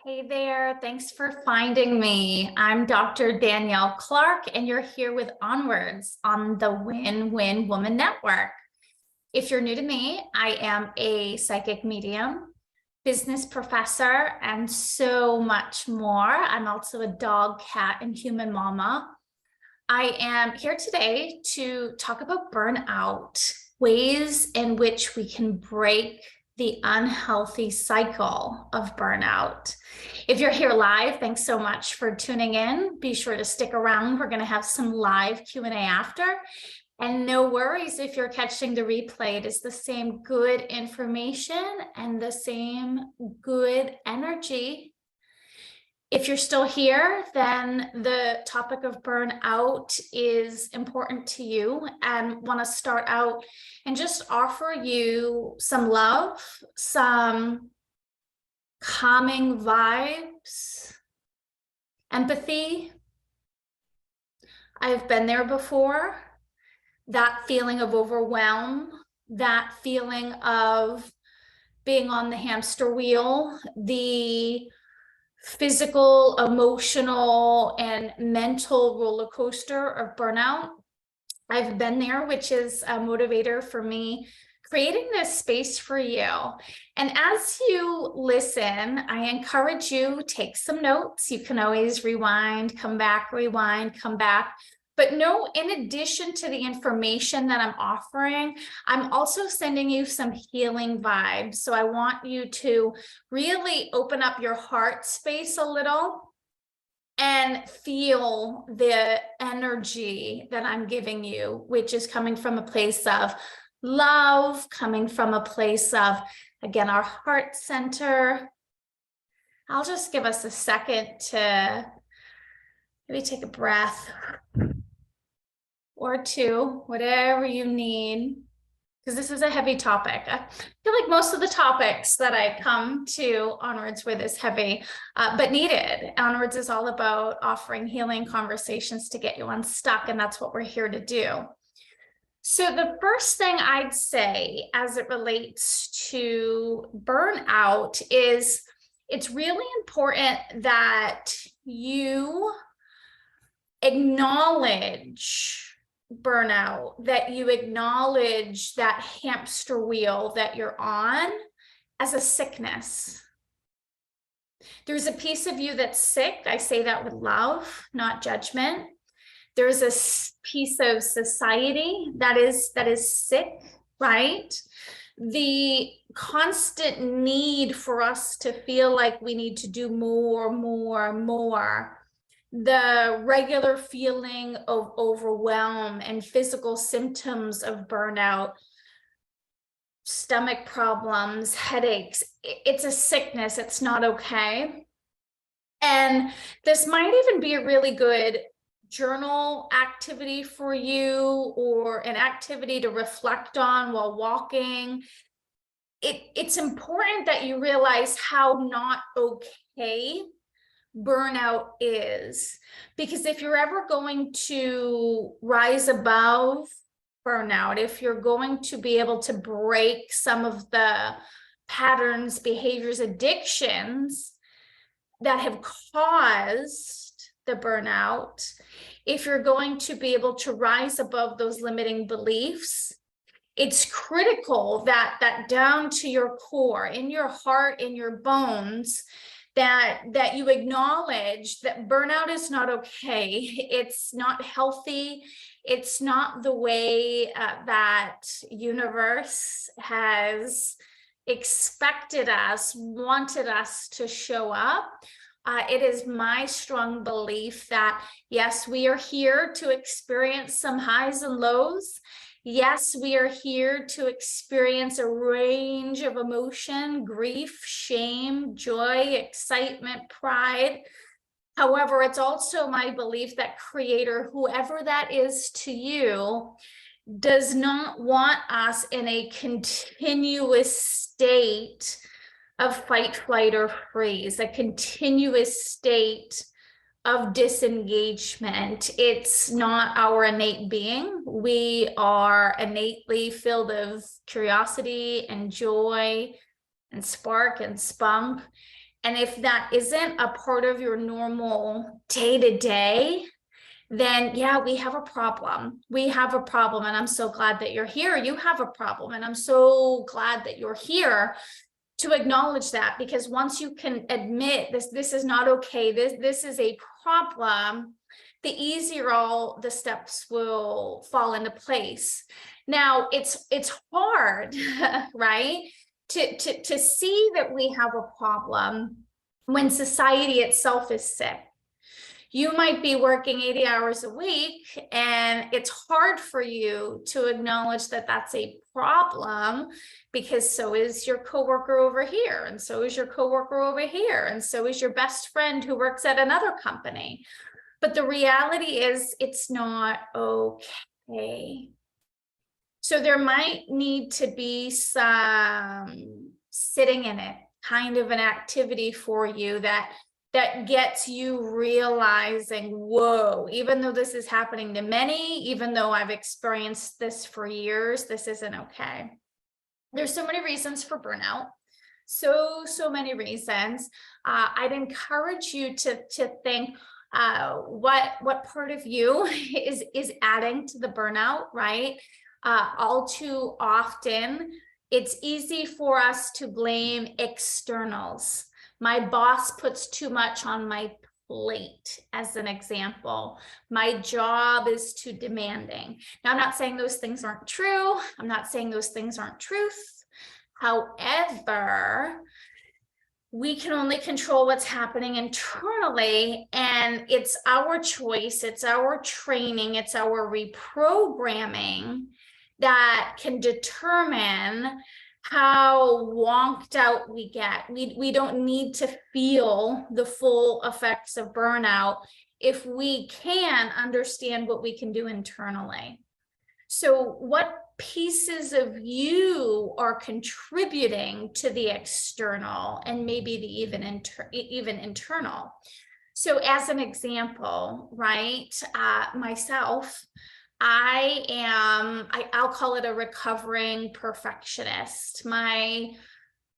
Hey there, thanks for finding me. I'm Dr. Danielle Clark, and you're here with Onwards on the Win-Win Woman Network. If you're new to me, I am a psychic medium, business professor, and so much more. I'm also a dog, cat, and human mama. I am here today to talk about burnout, ways in which we can break the unhealthy cycle of burnout. If you're here live, thanks so much for tuning in. Be sure to stick around. We're going to have some live Q&A after. And no worries if you're catching the replay. It is the same good information and the same good energy. If you're still here, then the topic of burnout is important to you, and want to start out and just offer you some love, some calming vibes, empathy. I've been there before. That feeling of overwhelm, that feeling of being on the hamster wheel, the physical, emotional, and mental roller coaster of burnout. I've been there, which is a motivator for me, creating this space for you. And as you listen, I encourage you, take some notes. You can always rewind, come back, But no, in addition to the information that I'm offering, I'm also sending you some healing vibes. So I want you to really open up your heart space a little and feel the energy that I'm giving you, which is coming from a place of love, coming from a place of, again, our heart center. I'll just give us a second to maybe take a breath or two, whatever you need, because this is a heavy topic. I feel like most of the topics that I come to Onwards with is heavy, but needed. Onwards is all about offering healing conversations to get you unstuck, and that's what we're here to do. So the first thing I'd say as it relates to burnout is it's really important that you acknowledge burnout, that you acknowledge that hamster wheel that you're on as a sickness. There's a piece of you that's sick. I say that with love, not judgment. There's a piece of society that is sick, right? The constant need for us to feel like we need to do more, the regular feeling of overwhelm and physical symptoms of burnout, stomach problems, headaches. It's a sickness. It's not okay. And this might even be a really good journal activity for you, or an activity to reflect on while walking. It's important that you realize how not okay burnout is, because if you're ever going to rise above burnout, if you're going to be able to break some of the patterns, behaviors, addictions that have caused the burnout, if you're going to be able to rise above those limiting beliefs, it's critical that down to your core, in your heart, in your bones, that you acknowledge that burnout is not okay. It's not healthy. It's not the way that universe has expected us, wanted us to show up. It is my strong belief that, yes, we are here to experience some highs and lows. Yes, we are here to experience a range of emotion, grief, shame, joy, excitement, pride. However, it's also my belief that Creator, whoever that is to you, does not want us in a continuous state of fight, flight, or freeze, a continuous state of disengagement. It's not our innate being. We are innately filled of curiosity and joy and spark and spunk. And if that isn't a part of your normal day-to-day, then yeah, we have a problem. We have a problem. And I'm so glad that you're here. You have a problem. And I'm so glad that you're here to acknowledge that, because once you can admit this is not okay, this is a problem, the easier all the steps will fall into place. Now it's hard, right? To see that we have a problem when society itself is sick. You might be working 80 hours a week, and it's hard for you to acknowledge that that's a problem, because so is your coworker over here, and so is your coworker over here, and so is your best friend who works at another company. But the reality is it's not okay. So there might need to be some sitting in it, kind of an activity for you that gets you realizing, whoa, even though this is happening to many, even though I've experienced this for years, this isn't okay. There's so many reasons for burnout. So many reasons. I'd encourage you to think what part of you is adding to the burnout, right? All too often, it's easy for us to blame externals. My boss puts too much on my plate, as an example. My job is too demanding. Now, I'm not saying those things aren't true. I'm not saying those things aren't truth. However, we can only control what's happening internally, and it's our choice, it's our training, it's our reprogramming that can determine how wonked out we get. We don't need to feel the full effects of burnout if we can understand what we can do internally. So what pieces of you are contributing to the external, and maybe the even internal? So as an example, right, myself, I'll call it a recovering perfectionist. My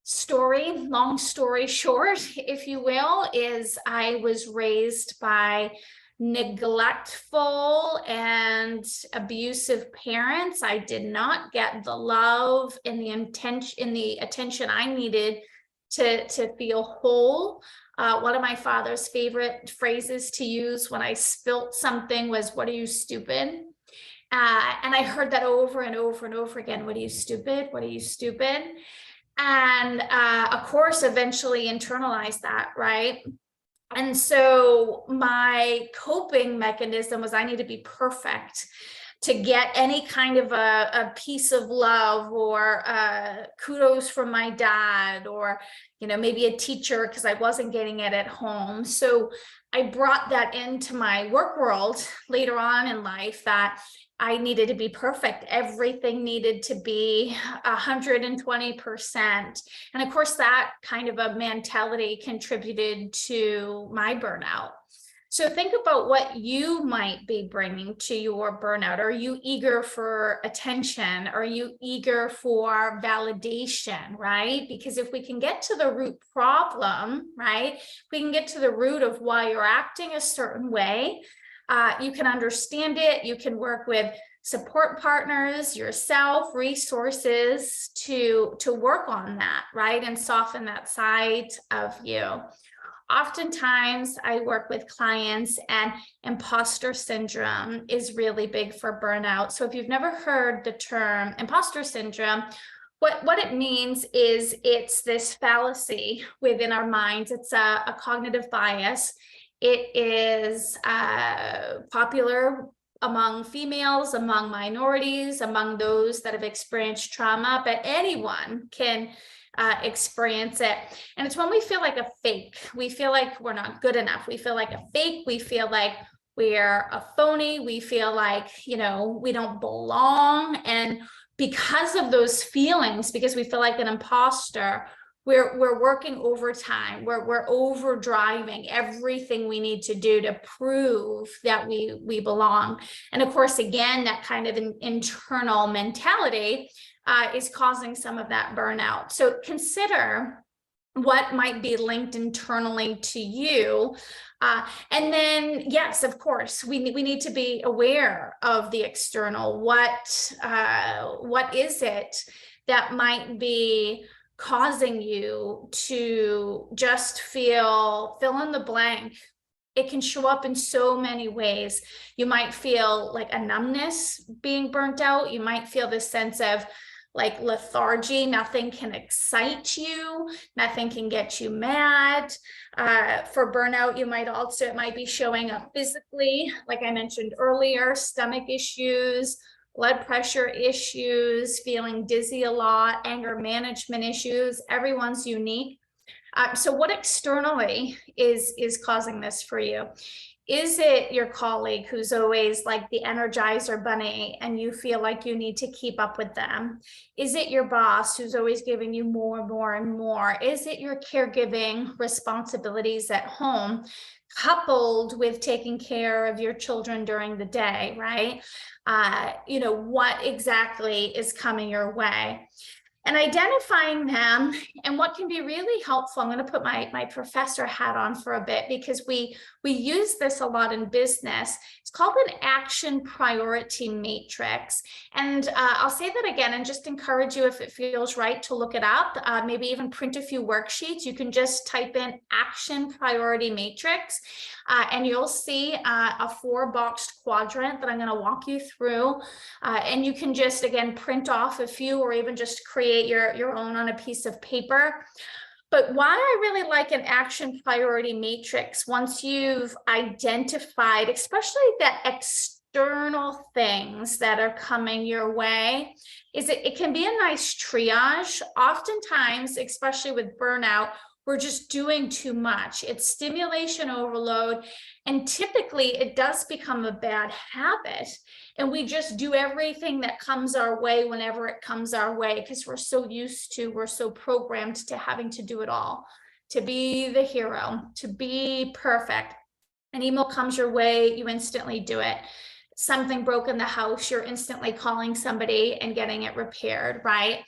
story, long story short, if you will, is I was raised by neglectful and abusive parents. I did not get the love and the attention I needed to feel whole. One of my father's favorite phrases to use when I spilt something was, "What are you, stupid?" And I heard that over and over and over again. "What are you, stupid? What are you, stupid?" And of course, eventually internalized that, right? And so my coping mechanism was, I need to be perfect to get any kind of a piece of love, or kudos from my dad, or maybe a teacher, because I wasn't getting it at home. So I brought that into my work world later on in life, that I needed to be perfect. Everything needed to be 120%. And of course, that kind of a mentality contributed to my burnout. So think about what you might be bringing to your burnout. Are you eager for attention? Are you eager for validation, right? Because if we can get to the root problem, right, we can get to the root of why you're acting a certain way. You can understand it. You can work with support partners, yourself, resources to work on that, right? And soften that side of you. Oftentimes I work with clients, and imposter syndrome is really big for burnout. So if you've never heard the term imposter syndrome, what it means is it's this fallacy within our minds. It's a cognitive bias. It is popular among females, among minorities, among those that have experienced trauma, but anyone can experience it. And it's when we feel like a fake. We feel like we're not good enough. We feel like a fake. We feel like we're a phony. We feel like, we don't belong. And because of those feelings, because we feel like an imposter, we're working overtime. We're overdriving everything we need to do to prove that we belong. And of course, again, that kind of an internal mentality is causing some of that burnout. So consider what might be linked internally to you. And then, yes, of course, we need to be aware of the external. What is it that might be causing you to just fill in the blank? It can show up in so many ways. You might feel like a numbness being burnt out. You might feel this sense of like lethargy. Nothing can excite you. Nothing can get you mad. For burnout, it might be showing up physically, like I mentioned earlier, stomach issues, blood pressure issues, feeling dizzy a lot, anger management issues. Everyone's unique. So what externally is causing this for you? Is it your colleague who's always like the Energizer bunny and you feel like you need to keep up with them? Is it your boss who's always giving you more and more and more? Is it your caregiving responsibilities at home, coupled with taking care of your children during the day, right? What exactly is coming your way? And identifying them, and what can be really helpful, I'm going to put my professor hat on for a bit, because we use this a lot in business. It's called an action priority matrix. And I'll say that again and just encourage you, if it feels right, to look it up, maybe even print a few worksheets. You can just type in action priority matrix, and you'll see a 4-boxed quadrant that I'm going to walk you through. And you can just, again, print off a few, or even just create your own on a piece of paper. But why I really like an action priority matrix, once you've identified, especially the external things that are coming your way, is it can be a nice triage. Oftentimes, especially with burnout, we're just doing too much. It's stimulation overload. And typically it does become a bad habit. And we just do everything that comes our way whenever it comes our way, because we're so programmed to having to do it all, to be the hero, to be perfect. An email comes your way, you instantly do it. Something broke in the house, you're instantly calling somebody and getting it repaired, right?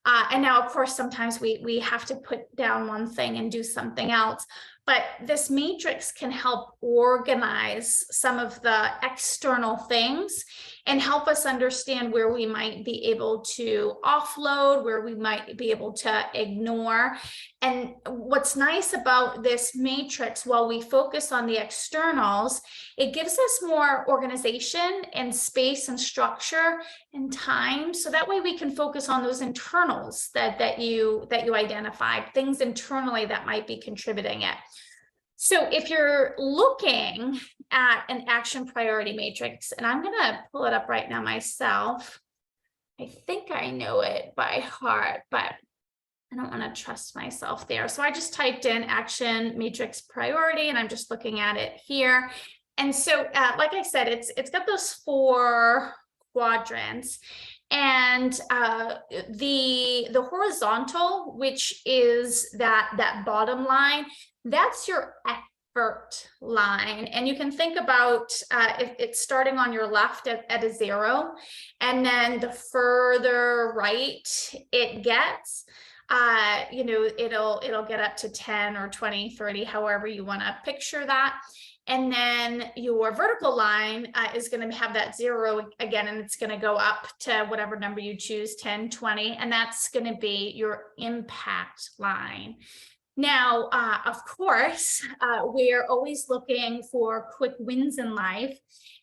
And now, of course, sometimes we have to put down one thing and do something else. But this matrix can help organize some of the external things and help us understand where we might be able to offload, where we might be able to ignore. And what's nice about this matrix, while we focus on the externals, it gives us more organization and space and structure and time. So that way we can focus on those internals that you identified, things internally that might be contributing it. So if you're looking at an action priority matrix, and I'm going to pull it up right now myself. I think I know it by heart, but I don't want to trust myself there. So I just typed in action matrix priority, and I'm just looking at it here. And so, like I said, it's got those 4 quadrants. And the horizontal, which is that bottom line, that's your effort line. And you can think about it's starting on your left at a 0, and then the further right it gets, it'll get up to 10 or 20, 30, however you want to picture that. And then your vertical line is going to have that 0 again, and it's going to go up to whatever number you choose, 10, 20, and that's going to be your impact line. Now, of course, we're always looking for quick wins in life.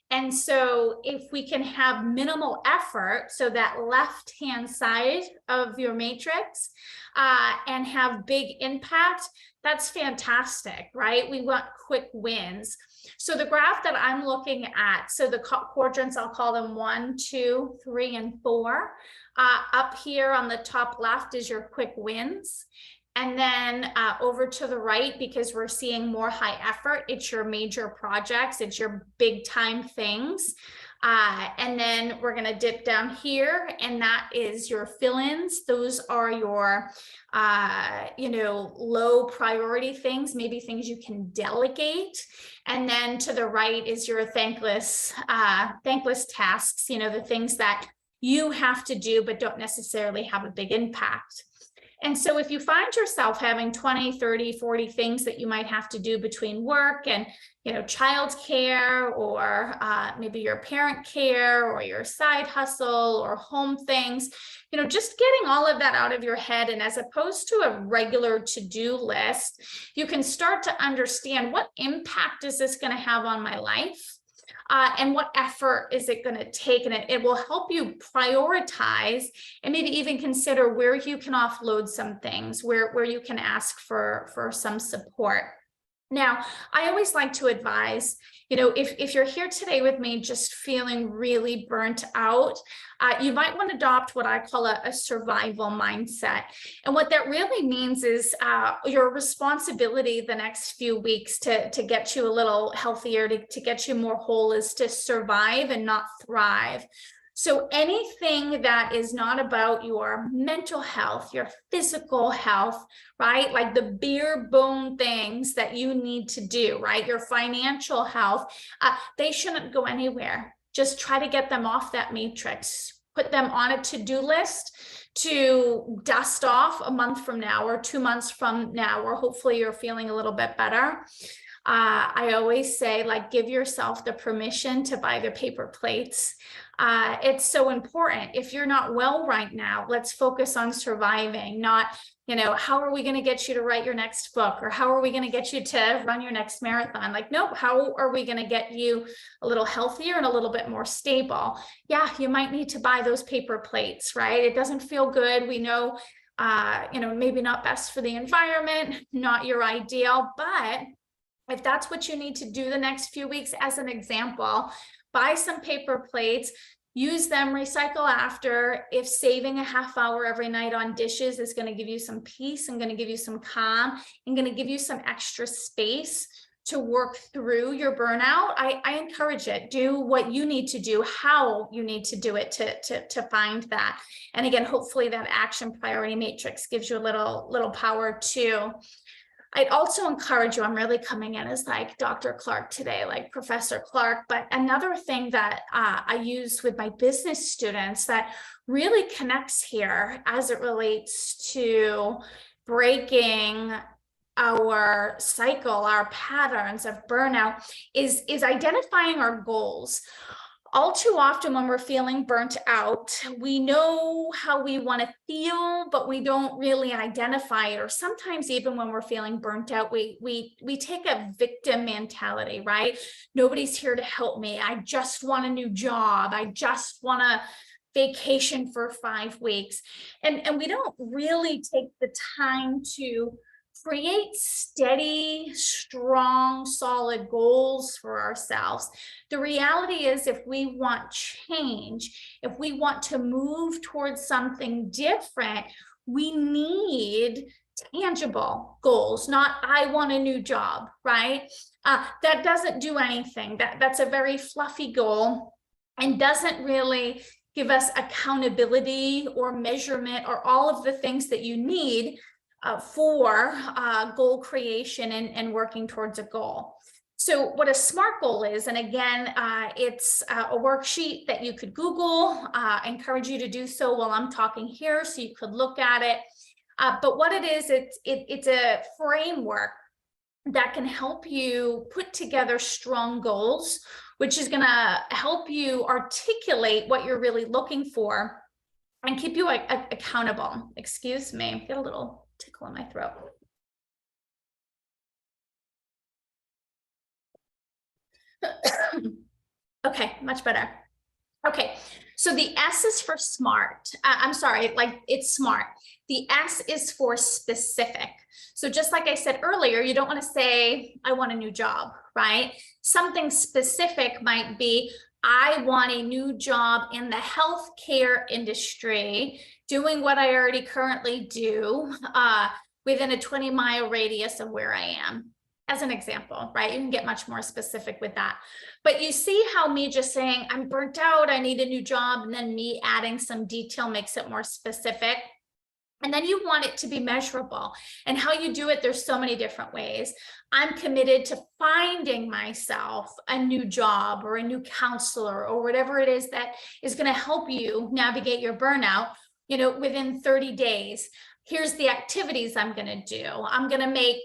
And so if we can have minimal effort, so that left-hand side of your matrix, and have big impact, that's fantastic, right? We want quick wins. So the graph that I'm looking at, so the quadrants, I'll call them 1, 2, 3, and 4. Up here on the top left is your quick wins. And then over to the right, because we're seeing more high effort, it's your major projects, it's your big time things. And then we're going to dip down here, and that is your fill-ins. Those are your, low priority things, maybe things you can delegate. And then to the right is your thankless tasks, the things that you have to do, but don't necessarily have a big impact. And so if you find yourself having 20, 30, 40 things that you might have to do between work and, childcare, or maybe your parent care, or your side hustle, or home things, just getting all of that out of your head, and as opposed to a regular to-do list, you can start to understand, what impact is this going to have on my life? And what effort is it going to take? And it will help you prioritize, and maybe even consider where you can offload some things, where you can ask for some support. Now, I always like to advise, if you're here today with me just feeling really burnt out, you might want to adopt what I call a survival mindset. And what that really means is your responsibility the next few weeks to get you a little healthier, to get you more whole, is to survive and not thrive. So anything that is not about your mental health, your physical health, right? Like the bare bone things that you need to do, right? Your financial health, they shouldn't go anywhere. Just try to get them off that matrix. Put them on a to-do list to dust off a month from now, or 2 months from now, or hopefully you're feeling a little bit better. I always say, give yourself the permission to buy the paper plates. It's so important. If you're not well right now, let's focus on surviving, not, how are we going to get you to write your next book, or how are we going to get you to run your next marathon? Nope. How are we going to get you a little healthier and a little bit more stable? Yeah, you might need to buy those paper plates, right? It doesn't feel good. We know, maybe not best for the environment, not your ideal, but if that's what you need to do the next few weeks, as an example, buy some paper plates, use them, recycle after. If saving a half hour every night on dishes is going to give you some peace and going to give you some calm and going to give you some extra space to work through your burnout, I encourage it. Do what you need to do, how you need to do it to find that. And again, hopefully that action priority matrix gives you a little power too. I'd also encourage you, I'm really coming in as Dr. Clark today, Professor Clark, but another thing that I use with my business students that really connects here as it relates to breaking our cycle, our patterns of burnout, is identifying our goals. All too often when we're feeling burnt out, we know how we want to feel, but we don't really identify it. Or sometimes even when we're feeling burnt out, we take a victim mentality, right? Nobody's here to help me. I just want a new job. I just want a vacation for 5 weeks. And we don't really take the time to create steady, strong, solid goals for ourselves. The reality is, if we want change, if we want to move towards something different, we need tangible goals, not I want a new job, right? That doesn't do anything. That's a very fluffy goal and doesn't really give us accountability or measurement or all of the things that you need for goal creation and working towards a goal. So what a SMART goal is, and again, it's a worksheet that you could Google. I encourage you to do so while I'm talking here, so you could look at it. But what it is, it's a framework that can help you put together strong goals, which is going to help you articulate what you're really looking for and keep you accountable. Excuse me, get a little tickle in my throat. Okay, much better. Okay, so the S is for SMART. I'm sorry, it's SMART. The S is for specific. So just like I said earlier, you don't want to say, I want a new job, right? Something specific might be, I want a new job in the healthcare industry, doing what I already currently do within a 20-mile radius of where I am, as an example, right? You can get much more specific with that. But you see how me just saying, I'm burnt out, I need a new job, and then me adding some detail makes it more specific. And then you want it to be measurable. And how you do it, there's so many different ways. I'm committed to finding myself a new job or a new counselor or whatever it is that is going to help you navigate your burnout, within 30 days. here's the activities I'm going to do. I'm going to make,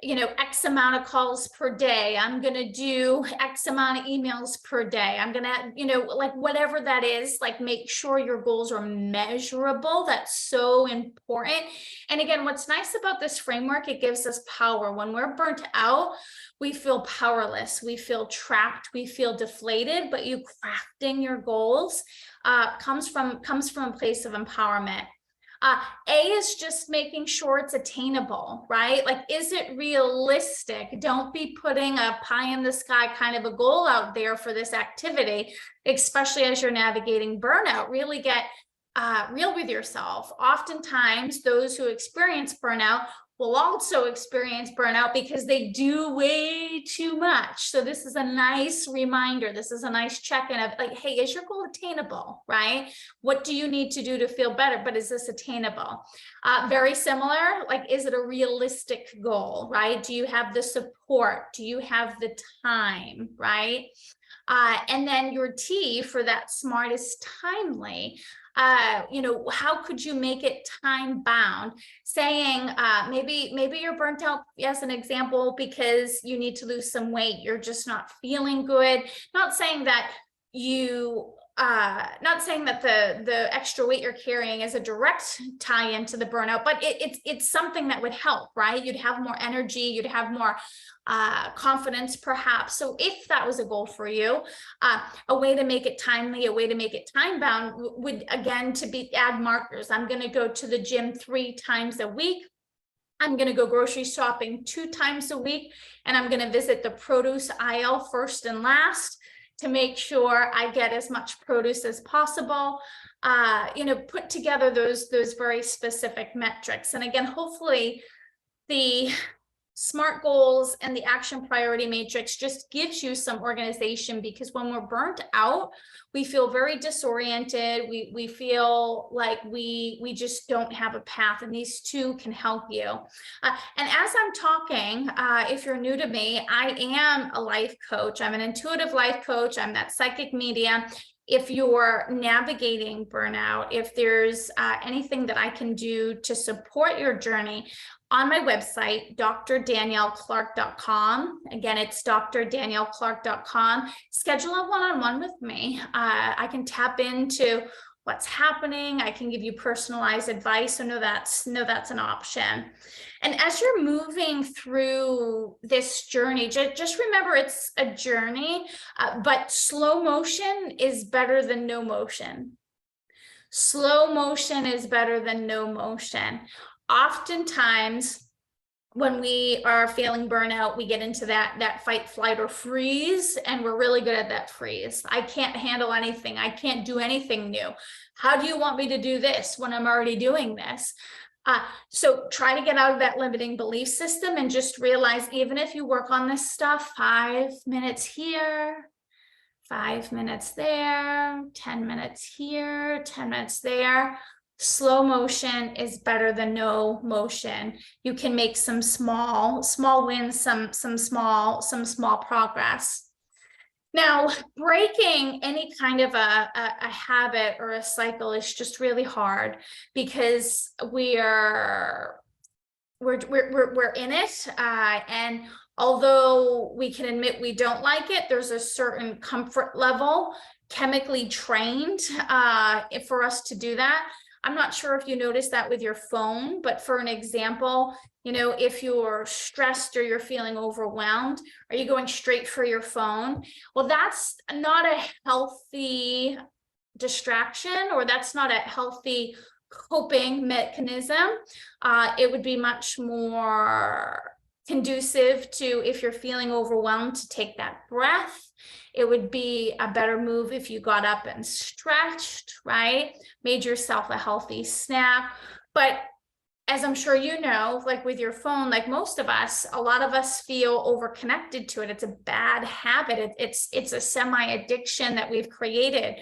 X amount of calls per day. I'm going to do X amount of emails per day. I'm going to, like whatever that is, like make sure your goals are measurable. That's so important. And again, what's nice about this framework, it gives us power. When we're burnt out, we feel powerless, we feel trapped, we feel deflated, but you crafting your goals comes from a place of empowerment. A is just making sure it's attainable, right? Like, is it realistic? Don't be putting a pie in the sky kind of a goal out there for this activity, especially as you're navigating burnout. Really get real with yourself. Oftentimes, those who experience burnout will also experience burnout because they do way too much. So this is a nice reminder. This is a nice check-in of like, hey, is your goal attainable, right? What do you need to do to feel better? But is this attainable? Very similar, like, is it a realistic goal, right? Do you have the support? Do you have the time, right? And then your T for that smart is timely. How could you make it time bound? Saying maybe you're burnt out as an example because you need to lose some weight. You're just not feeling good. Not saying that the extra weight you're carrying is a direct tie into the burnout, but it's something that would help, right? You'd have more energy, you'd have more confidence perhaps. So if that was a goal for you, a way to make it timely, a way to make it time bound would, again, add markers. I'm going to go to the gym 3 times a week. I'm going to go grocery shopping 2 times a week, and I'm going to visit the produce aisle first and last to make sure I get as much produce as possible. Put together those very specific metrics. And again, hopefully the SMART goals and the action priority matrix just gives you some organization, because when we're burnt out, we feel very disoriented. We feel like we just don't have a path, and these 2 can help you. And as I'm talking, if you're new to me, I am a life coach. I'm an intuitive life coach. I'm that psychic medium. If you're navigating burnout, if there's anything that I can do to support your journey, on my website, drdanielleclark.com. Again, it's drdanielleclark.com. Schedule a one-on-one with me. I can tap into what's happening. I can give you personalized advice. So know that's an option. And as you're moving through this journey, just remember it's a journey, but slow motion is better than no motion. Slow motion is better than no motion. Oftentimes, when we are feeling burnout, we get into that fight, flight, or freeze, and we're really good at that freeze. I can't handle anything. I can't do anything new. How do you want me to do this when I'm already doing this? So try to get out of that limiting belief system and just realize, even if you work on this stuff, 5 minutes here, 5 minutes there, 10 minutes here, 10 minutes there. Slow motion is better than no motion. You can make some small wins, some small progress. Now, breaking any kind of a habit or a cycle is just really hard, because we're in it, and although we can admit we don't like it, there's a certain comfort level chemically trained for us to do that. I'm not sure if you noticed that with your phone, but for an example, if you're stressed or you're feeling overwhelmed, are you going straight for your phone? Well, that's not a healthy distraction, or that's not a healthy coping mechanism. It would be much more conducive to, if you're feeling overwhelmed, to take that breath. It would be a better move if you got up and stretched, right? Made yourself a healthy snack. But as I'm sure you know, like with your phone, like most of us, a lot of us feel overconnected to it. It's a bad habit. It's a semi-addiction that we've created.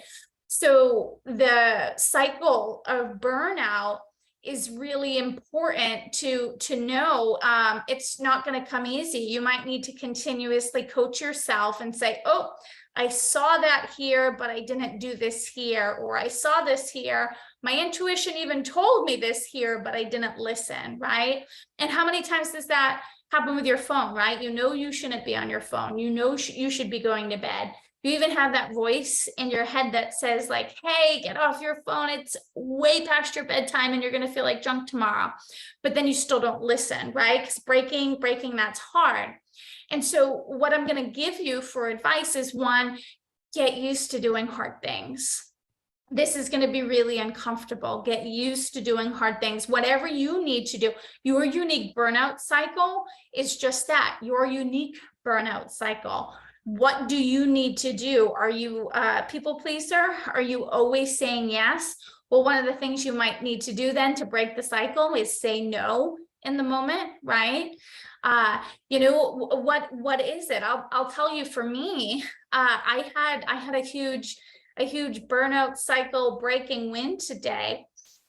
So the cycle of burnout is really important to know. It's not going to come easy. You might need to continuously coach yourself and say, oh, I saw that here, but I didn't do this here, or I saw this here. My intuition even told me this here, but I didn't listen, right? And how many times does that happen with your phone, right? You know you shouldn't be on your phone. You know you should be going to bed. You even have that voice in your head that says like, hey, get off your phone. It's way past your bedtime and you're going to feel like junk tomorrow. But then you still don't listen, right? Because breaking, that's hard. And so what I'm going to give you for advice is, one, get used to doing hard things. This is going to be really uncomfortable. Get used to doing hard things. Whatever you need to do, your unique burnout cycle is just that, your unique burnout cycle. What do you need to do? Are you a people pleaser? Are you always saying yes? Well, one of the things you might need to do then to break the cycle is say no in the moment, right? You know, what is it? I'll tell you, for me, I had a huge burnout cycle breaking wind today.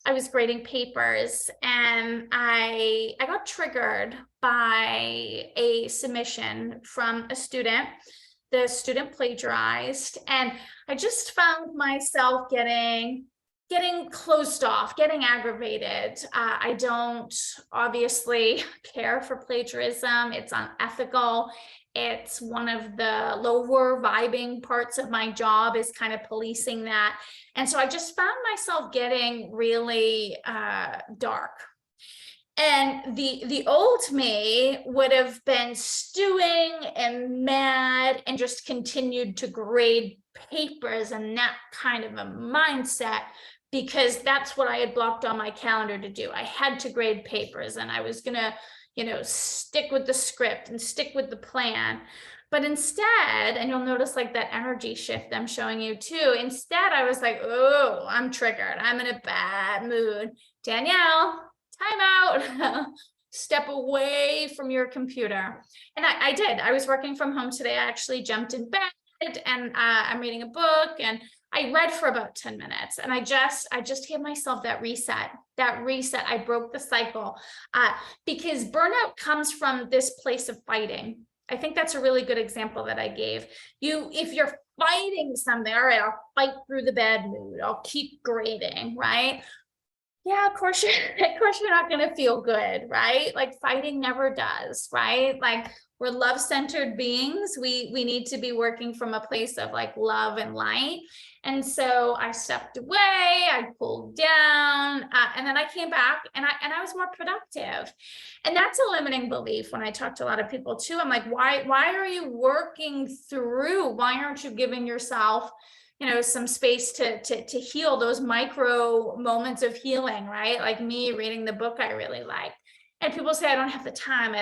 I was grading papers and I got triggered by a submission from a student. The student plagiarized, and I just found myself getting closed off, getting aggravated. I don't obviously care for plagiarism. It's unethical. It's one of the lower vibing parts of my job, is kind of policing that. And so I just found myself getting really dark. And the old me would have been stewing and mad and just continued to grade papers and that kind of a mindset, because that's what I had blocked on my calendar to do. I had to grade papers and I was going to, you know, stick with the script and stick with the plan. But instead, and you'll notice like that energy shift I'm showing you too, instead I was like, oh, I'm triggered. I'm in a bad mood. Danielle, time out. Step away from your computer. And I did. I was working from home today. I actually jumped in bed and I'm reading a book, and I read for about 10 minutes, and I just gave myself that reset. I broke the cycle, because burnout comes from this place of fighting. I think that's a really good example that I gave you. If you're fighting something, all right, I'll fight through the bad mood. I'll keep grading, right? Yeah, of course you're not going to feel good, right? Like fighting never does, right? Like we're love-centered beings. We need to be working from a place of like love and light. And so I stepped away, I pulled down, and then I came back and I was more productive. And that's a limiting belief when I talk to a lot of people too. I'm like, why are you working through? Why aren't you giving yourself, you know, some space to heal those micro moments of healing, right? Like me reading the book I really like. And people say, I don't have the time.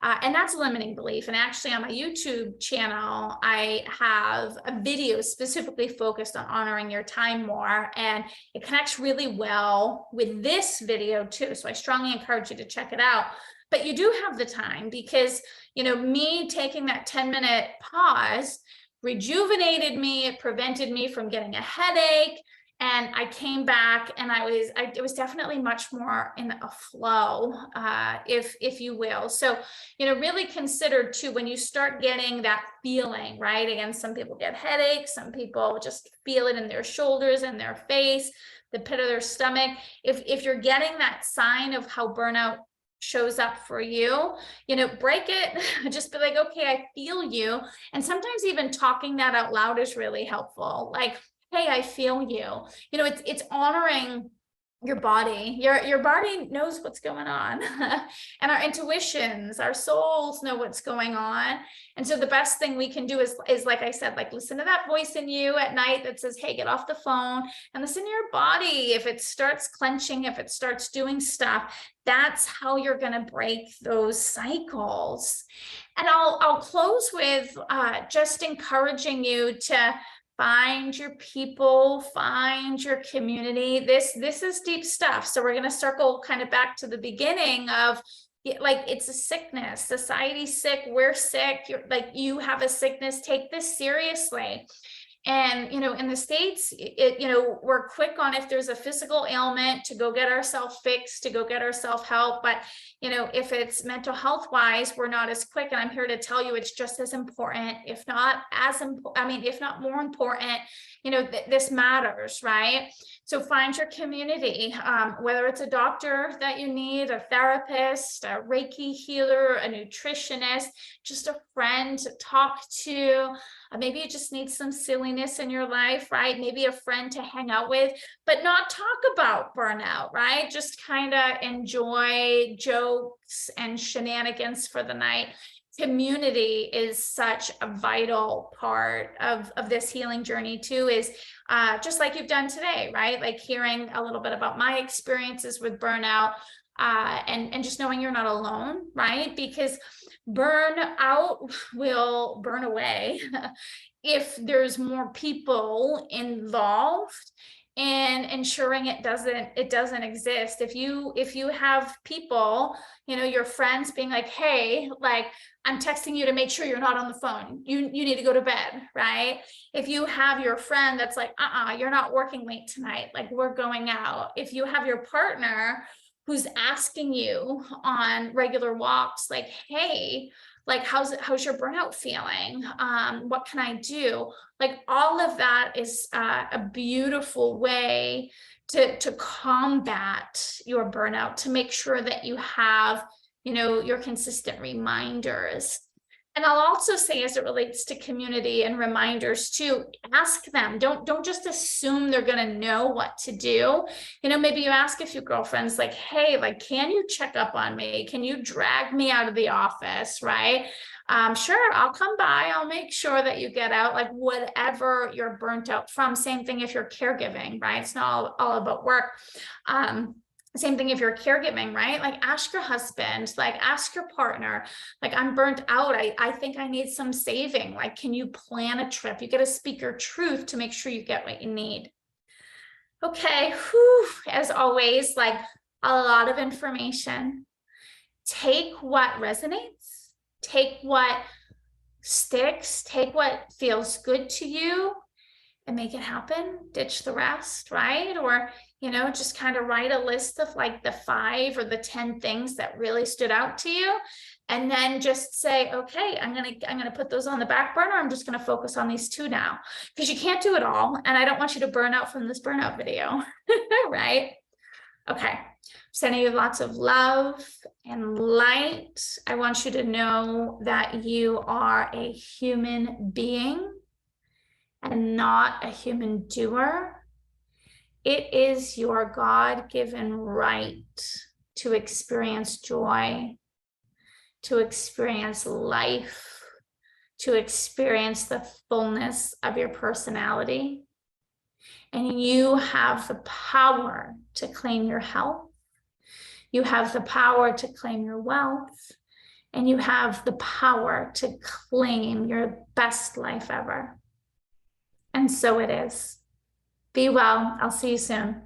And that's a limiting belief. And actually on my YouTube channel, I have a video specifically focused on honoring your time more. And it connects really well with this video too. So I strongly encourage you to check it out. But you do have the time, because, you know, me taking that 10-minute pause rejuvenated me. It prevented me from getting a headache. And I came back and it was definitely much more in a flow, if you will. So, you know, really consider too, when you start getting that feeling, right? Again, some people get headaches, some people just feel it in their shoulders and their face, the pit of their stomach. If you're getting that sign of how burnout shows up for you, you know, break it. Just be like, okay, I feel you. And sometimes even talking that out loud is really helpful. Like, hey, I feel you. You know, it's honoring your body. Your body knows what's going on. And our intuitions, our souls know what's going on. And so the best thing we can do is like I said, like listen to that voice in you at night that says, hey, get off the phone, and listen to your body. If it starts clenching, if it starts doing stuff, that's how you're going to break those cycles. And I'll close with just encouraging you to find your people, find your community. This is deep stuff. So we're going to circle kind of back to the beginning of, like, it's a sickness. Society's sick. We're sick. You have a sickness. Take this seriously. And, in the States, we're quick on, if there's a physical ailment, to go get ourselves fixed, to go get ourselves help. But, if it's mental health wise, we're not as quick. And I'm here to tell you, it's just as important, if not as important, if not more important, this matters, right? So find your community, whether it's a doctor that you need, a therapist, a Reiki healer, a nutritionist, just a friend to talk to. Maybe you just need some silliness in your life, right? Maybe a friend to hang out with, but not talk about burnout, right? Just kind of enjoy jokes and shenanigans for the night. Community is such a vital part of this healing journey too, is just like you've done today, right? Like hearing a little bit about my experiences with burnout, and just knowing you're not alone, right? Because burnout will burn away if there's more people involved and ensuring it doesn't exist. If you have people, your friends being like, hey, like, I'm texting you to make sure you're not on the phone, you need to go to bed, right? If you have your friend that's like, you're not working late tonight, like, we're going out. If you have your partner who's asking you on regular walks, like, hey, like, how's your burnout feeling? What can I do? Like, all of that is a beautiful way to combat your burnout, to make sure that you have, your consistent reminders. And I'll also say, as it relates to community and reminders too, ask them. Don't just assume they're going to know what to do. Maybe you ask a few girlfriends, like, hey, like, can you check up on me? Can you drag me out of the office, right? Sure, I'll come by. I'll make sure that you get out, like, whatever you're burnt out from. Same thing if you're caregiving, right? It's not all about work. Same thing if you're caregiving, right? Like, ask your husband, like, ask your partner, like, I'm burnt out. I think I need some saving. Like, can you plan a trip? You got to speak your truth to make sure you get what you need. Okay. Whew. As always, like, a lot of information. Take what resonates, take what sticks, take what feels good to you, and make it happen. Ditch the rest, right? Or, just kind of write a list of like the 5 or the 10 things that really stood out to you. And then just say, okay, I'm going to put those on the back burner. I'm just going to focus on these 2 now, because you can't do it all. And I don't want you to burn out from this burnout video, right? Okay. Sending you lots of love and light. I want you to know that you are a human being and not a human doer. It is your God-given right to experience joy, to experience life, to experience the fullness of your personality. And you have the power to claim your health. You have the power to claim your wealth. And you have the power to claim your best life ever. And so it is. Be well. I'll see you soon.